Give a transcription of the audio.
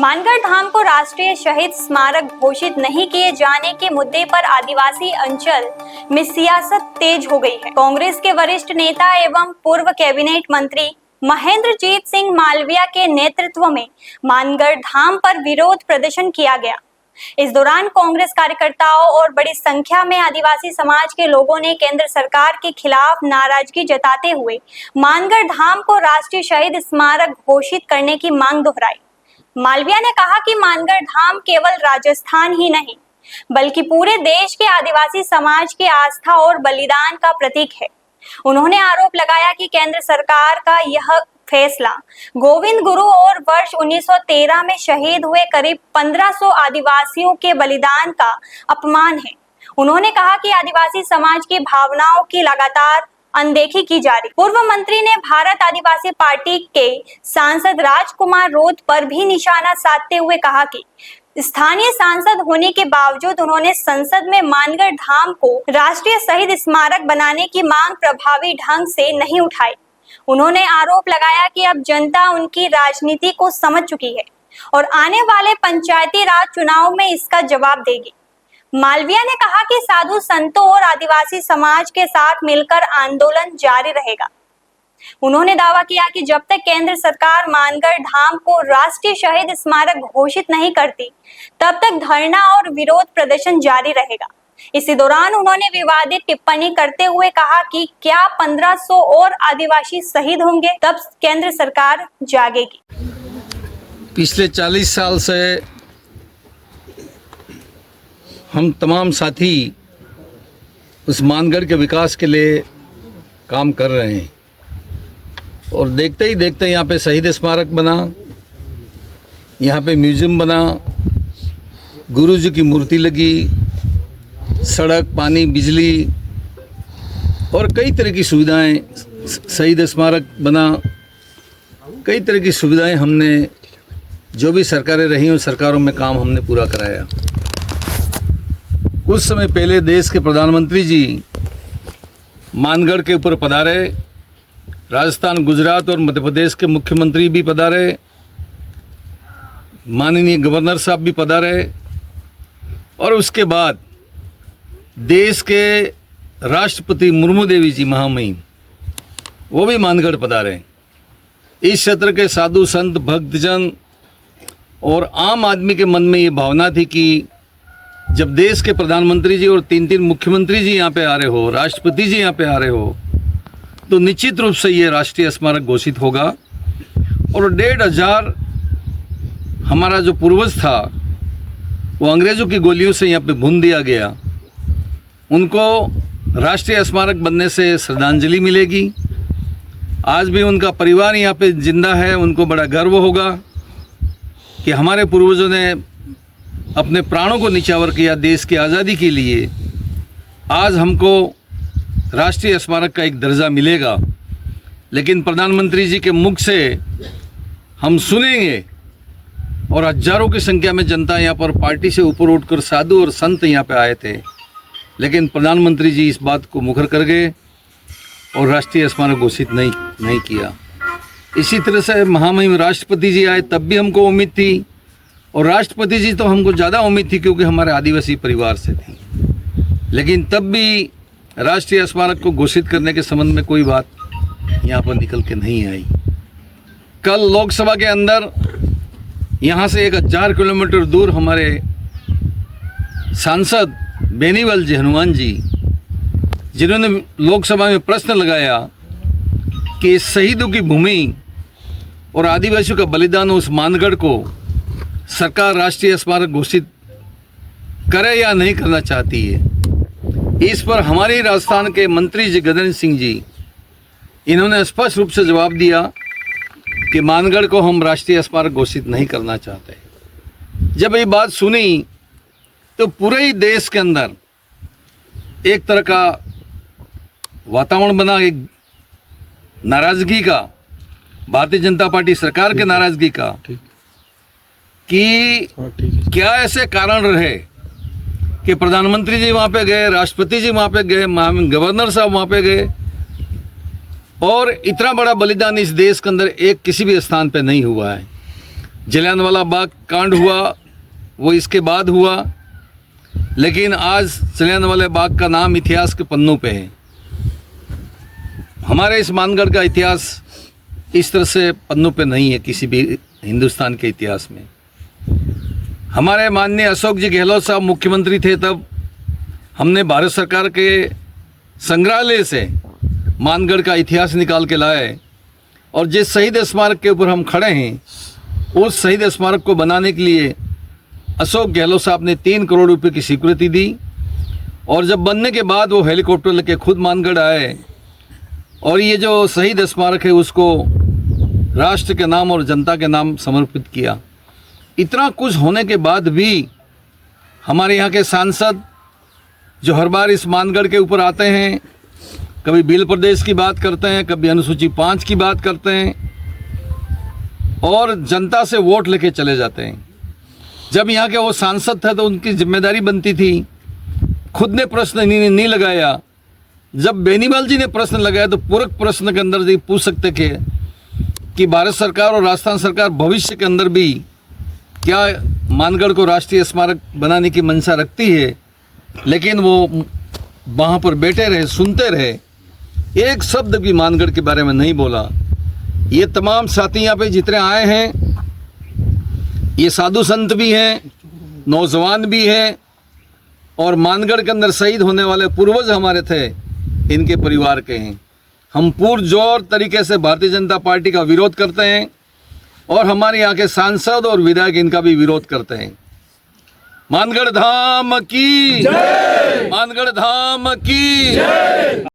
मानगढ़ धाम को राष्ट्रीय शहीद स्मारक घोषित नहीं किए जाने के मुद्दे पर आदिवासी अंचल में सियासत तेज हो गई है। कांग्रेस के वरिष्ठ नेता एवं पूर्व कैबिनेट मंत्री महेंद्रजीत सिंह मालविया के नेतृत्व में मानगढ़ धाम पर विरोध प्रदर्शन किया गया। इस दौरान कांग्रेस कार्यकर्ताओं और बड़ी संख्या में आदिवासी समाज के लोगों ने केंद्र सरकार के खिलाफ नाराजगी जताते हुए मानगढ़ धाम को राष्ट्रीय शहीद स्मारक घोषित करने की मांग दोहराई। मालविया ने कहा कि मानगढ़ धाम केवल राजस्थान ही नहीं बल्कि पूरे देश के आदिवासी समाज की आस्था और बलिदान का प्रतीक है। उन्होंने आरोप लगाया कि केंद्र सरकार का यह फैसला गोविंद गुरु और वर्ष 1913 में शहीद हुए करीब 1500 आदिवासियों के बलिदान का अपमान है। उन्होंने कहा कि आदिवासी समाज की भावनाओं की लगातार अनदेखी की जा रही। पूर्व मंत्री ने भारत आदिवासी पार्टी के सांसद राजकुमार रोध पर भी निशाना साधते हुए कहा कि स्थानीय सांसद होने के बावजूद उन्होंने संसद में मानगढ़ धाम को राष्ट्रीय शहीद स्मारक बनाने की मांग प्रभावी ढंग से नहीं उठाई। उन्होंने आरोप लगाया कि अब जनता उनकी राजनीति को समझ चुकी है और आने वाले पंचायती राज चुनाव में इसका जवाब देगी। मालविया ने कहा कि साधु संतों और आदिवासी समाज के साथ मिलकर आंदोलन जारी रहेगा। उन्होंने दावा किया कि जब तक केंद्र सरकार मानगढ़ धाम को राष्ट्रीय शहीद स्मारक घोषित नहीं करती, तब तक धरना और विरोध प्रदर्शन जारी रहेगा। इसी दौरान उन्होंने विवादित टिप्पणी करते हुए कहा कि क्या 1500 और आदिवासी शहीद होंगे तब केंद्र सरकार जागेगी। पिछले 40 साल से हम तमाम साथी उस मानगढ़ के विकास के लिए काम कर रहे हैं और देखते ही देखते यहाँ पे शहीद स्मारक बना, यहाँ पे म्यूजियम बना, गुरुजी की मूर्ति लगी, सड़क, पानी, बिजली और कई तरह की सुविधाएं, शहीद स्मारक बना, कई तरह की सुविधाएं हमने जो भी सरकारें रही उन सरकारों में काम हमने पूरा कराया। कुछ समय पहले देश के प्रधानमंत्री जी मानगढ़ के ऊपर पधारे, राजस्थान, गुजरात और मध्य प्रदेश के मुख्यमंत्री भी पधारे, माननीय गवर्नर साहब भी पधारे और उसके बाद देश के राष्ट्रपति मुर्मू देवी जी महामहिम वो भी मानगढ़ पधारे। इस क्षेत्र के साधु संत, भक्तजन और आम आदमी के मन में ये भावना थी कि जब देश के प्रधानमंत्री जी और 3 मुख्यमंत्री जी यहाँ पे आ रहे हो, राष्ट्रपति जी यहाँ पे आ रहे हो, तो निश्चित रूप से ये राष्ट्रीय स्मारक घोषित होगा। और 1500 हमारा जो पूर्वज था वो अंग्रेज़ों की गोलियों से यहाँ पे भून दिया गया, उनको राष्ट्रीय स्मारक बनने से श्रद्धांजलि मिलेगी। आज भी उनका परिवार यहाँ पे जिंदा है, उनको बड़ा गर्व होगा कि हमारे पूर्वजों ने अपने प्राणों को निछावर किया देश की आज़ादी के लिए। आज हमको राष्ट्रीय स्मारक का एक दर्जा मिलेगा, लेकिन प्रधानमंत्री जी के मुख से हम सुनेंगे और हजारों की संख्या में जनता यहाँ पर पार्टी से ऊपर उठकर साधु और संत यहाँ पे आए थे, लेकिन प्रधानमंत्री जी इस बात को मुखर कर गए और राष्ट्रीय स्मारक घोषित नहीं किया। इसी तरह से महामहिम राष्ट्रपति जी आए, तब भी हमको उम्मीद थी और राष्ट्रपति जी तो हमको ज़्यादा उम्मीद थी क्योंकि हमारे आदिवासी परिवार से थी, लेकिन तब भी राष्ट्रीय स्मारक को घोषित करने के संबंध में कोई बात यहाँ पर निकल के नहीं आई। कल लोकसभा के अंदर यहाँ से 1000 किलोमीटर दूर हमारे सांसद बेनीवाल जी, हनुमान जी, जिन्होंने लोकसभा में प्रश्न लगाया कि शहीदों की भूमि और आदिवासियों का बलिदान उस मानगढ़ को सरकार राष्ट्रीय स्मारक घोषित करे या नहीं करना चाहती है। इस पर हमारे राजस्थान के मंत्री जी गजेंद्र सिंह जी, इन्होंने स्पष्ट रूप से जवाब दिया कि मानगढ़ को हम राष्ट्रीय स्मारक घोषित नहीं करना चाहते। जब ये बात सुनी तो पूरे ही देश के अंदर एक तरह का वातावरण बना, एक नाराजगी का, भारतीय जनता पार्टी सरकार के नाराजगी का कि क्या ऐसे कारण रहे कि प्रधानमंत्री जी वहाँ पे गए, राष्ट्रपति जी वहाँ पे गए, गवर्नर साहब वहाँ पे गए और इतना बड़ा बलिदान इस देश के अंदर एक किसी भी स्थान पे नहीं हुआ है। जलियांवाला बाग कांड हुआ वो इसके बाद हुआ, लेकिन आज जलियांवाला बाग का नाम इतिहास के पन्नों पे है। हमारे इस मानगढ़ का इतिहास इस तरह से पन्नों पे नहीं है किसी भी हिंदुस्तान के इतिहास में। हमारे माननीय अशोक जी गहलोत साहब मुख्यमंत्री थे तब हमने भारत सरकार के संग्रहालय से मानगढ़ का इतिहास निकाल के लाए, और जिस शहीद स्मारक के ऊपर हम खड़े हैं उस शहीद स्मारक को बनाने के लिए अशोक गहलोत साहब ने 3 करोड़ रुपए की स्वीकृति दी, और जब बनने के बाद वो हेलीकॉप्टर लेके खुद मानगढ़ आए और ये जो शहीद स्मारक है उसको राष्ट्र के नाम और जनता के नाम समर्पित किया। इतना कुछ होने के बाद भी हमारे यहाँ के सांसद जो हर बार इस मानगढ़ के ऊपर आते हैं, कभी भील प्रदेश की बात करते हैं, कभी अनुसूची 5 की बात करते हैं और जनता से वोट लेके चले जाते हैं। जब यहाँ के वो सांसद थे तो उनकी जिम्मेदारी बनती थी, खुद ने प्रश्न नहीं लगाया। जब बेनीवाल जी ने प्रश्न लगाया तो पूरक प्रश्न के अंदर ये पूछ सकते थे कि भारत सरकार और राजस्थान सरकार भविष्य के अंदर भी क्या मानगढ़ को राष्ट्रीय स्मारक बनाने की मंशा रखती है, लेकिन वो वहाँ पर बैठे रहे, सुनते रहे, एक शब्द भी मानगढ़ के बारे में नहीं बोला। ये तमाम साथी यहाँ पे जितने आए हैं, ये साधु संत भी हैं, नौजवान भी हैं, और मानगढ़ के अंदर शहीद होने वाले पूर्वज हमारे थे, इनके परिवार के हैं। हम पुरजोर तरीके से भारतीय जनता पार्टी का विरोध करते हैं और हमारे यहाँ के सांसद और विधायक इनका भी विरोध करते हैं। मानगढ़ धाम की जय, मानगढ़ धाम की जय।